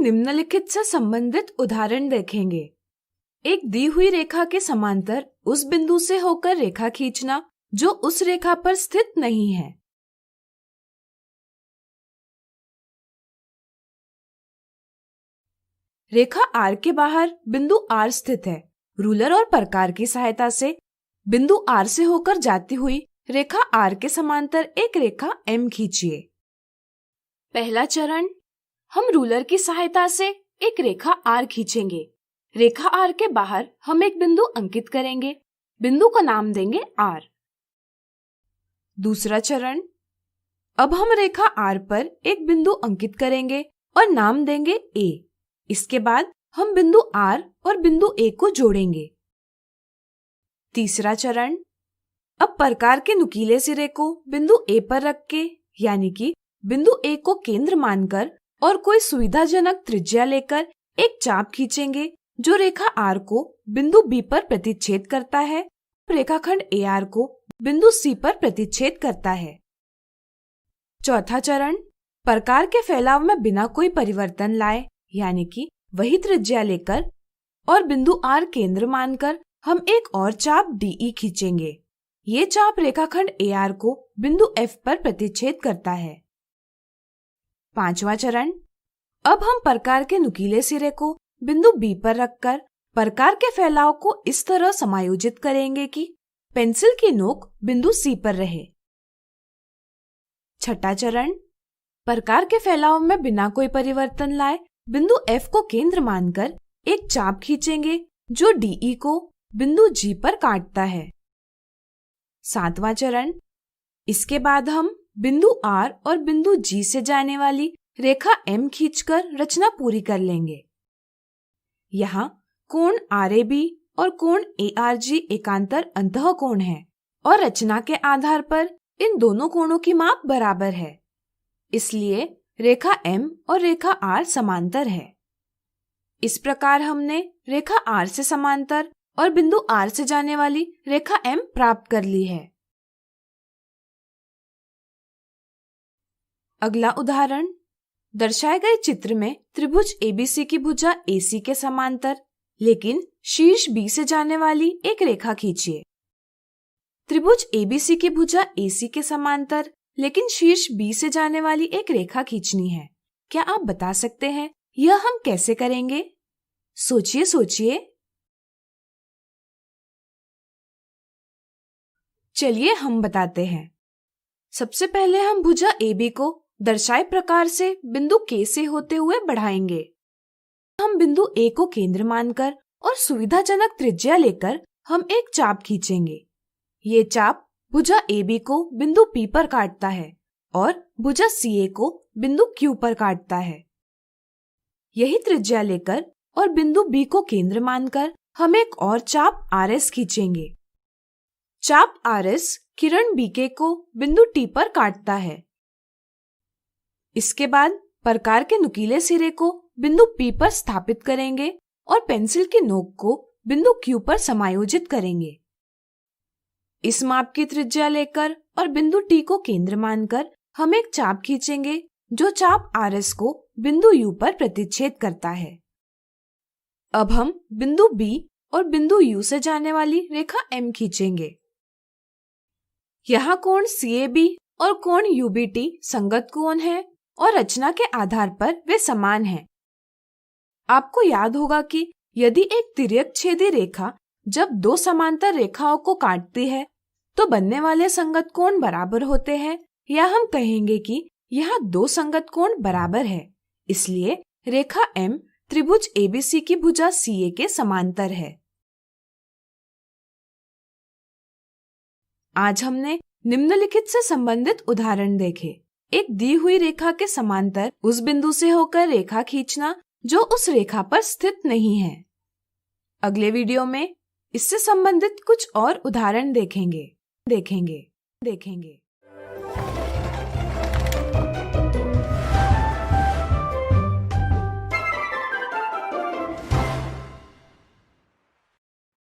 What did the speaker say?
निम्नलिखित से संबंधित उदाहरण देखेंगे। एक दी हुई रेखा के समांतर उस बिंदु से होकर रेखा खींचना जो उस रेखा पर स्थित नहीं है। रेखा R के बाहर बिंदु R स्थित है। रूलर और प्रकार की सहायता से बिंदु R से होकर जाती हुई रेखा R के समांतर एक रेखा M खींचिए। पहला चरण, हम रूलर की सहायता से एक रेखा R खींचेंगे। रेखा R के बाहर हम एक बिंदु अंकित करेंगे। बिंदु का नाम देंगे R। दूसरा चरण, अब हम रेखा R पर एक बिंदु अंकित करेंगे और नाम देंगे A। इसके बाद हम बिंदु R और बिंदु A को जोड़ेंगे। तीसरा चरण, अब प्रकार के नुकीले सिरे को बिंदु A पर रख के, यानी कि बिंदु A को केंद्र मानकर और कोई सुविधाजनक त्रिज्या लेकर एक चाप खींचेंगे जो रेखा R को बिंदु B पर प्रतिच्छेद करता है, रेखाखंड AR को बिंदु C पर प्रतिच्छेद करता है। चौथा चरण, प्रकार के फैलाव में बिना कोई परिवर्तन लाए, यानी कि वही त्रिज्या लेकर और बिंदु R केंद्र मानकर हम एक और चाप DE खींचेंगे। ये चाप रेखाखंड AR को बिंदु F पर प्रतिच्छेद करता है। पांचवा चरण, अब हम प्रकार के नुकीले सिरे को बिंदु B पर रखकर प्रकार के फैलाव को इस तरह समायोजित करेंगे कि पेंसिल की नोक बिंदु C पर रहे। छठा चरण, प्रकार के फैलाव में बिना कोई परिवर्तन लाए बिंदु F को केंद्र मानकर एक चाप खींचेंगे जो DE को बिंदु G पर काटता है। सातवां चरण, इसके बाद हम बिंदु R और बिंदु G से जाने वाली रेखा M खींचकर रचना पूरी कर लेंगे। यहाँ कोण RAB और कोण ARG एकांतर अंतः कोण है और रचना के आधार पर इन दोनों कोणों की माप बराबर है, इसलिए रेखा M और रेखा R समांतर है। इस प्रकार हमने रेखा R से समांतर और बिंदु R से जाने वाली रेखा M प्राप्त कर ली है। अगला उदाहरण, दर्शाए गए चित्र में त्रिभुज ABC की भुजा AC के समांतर लेकिन शीर्ष B से जाने वाली एक रेखा खींचिए। त्रिभुज ABC की भुजा AC के समांतर लेकिन शीर्ष B से जाने वाली एक रेखा खींचनी है। क्या आप बता सकते हैं यह हम कैसे करेंगे? सोचिए सोचिए। चलिए हम बताते हैं। सबसे पहले हम भुजा AB को दर्शाए प्रकार से बिंदु K से होते हुए बढ़ाएंगे। हम बिंदु A को केंद्र मानकर और सुविधाजनक त्रिज्या लेकर हम एक चाप खींचेंगे। ये चाप भुजा AB को बिंदु P पर काटता है और भुजा CA को बिंदु Q पर काटता है। यही त्रिज्या लेकर और बिंदु B को केंद्र मानकर हम एक और चाप RS खींचेंगे। चाप RS किरण BK को बिंदु T पर काटता है। इसके बाद प्रकार के नुकीले सिरे को बिंदु P पर स्थापित करेंगे और पेंसिल की नोक को बिंदु Q पर समायोजित करेंगे। इस माप की त्रिज्या लेकर और बिंदु T को केंद्र मानकर हम एक चाप खींचेंगे जो चाप RS को बिंदु U पर प्रतिच्छेद करता है। अब हम बिंदु B और बिंदु U से जाने वाली रेखा M खींचेंगे। यहाँ कोण CAB और कोण UBT संगत कोण है और रचना के आधार पर वे समान हैं। आपको याद होगा कि यदि एक तिर्यक छेदी रेखा जब दो समांतर रेखाओं को काटती है तो बनने वाले संगत कोण बराबर होते हैं, या हम कहेंगे कि यहाँ दो संगत कोण बराबर है। इसलिए रेखा M त्रिभुज ABC की भुजा CA के समांतर है। आज हमने निम्नलिखित से संबंधित उदाहरण देखे। एक दी हुई रेखा के समांतर उस बिंदु से होकर रेखा खींचना जो उस रेखा पर स्थित नहीं है। अगले वीडियो में इससे संबंधित कुछ और उदाहरण देखेंगे।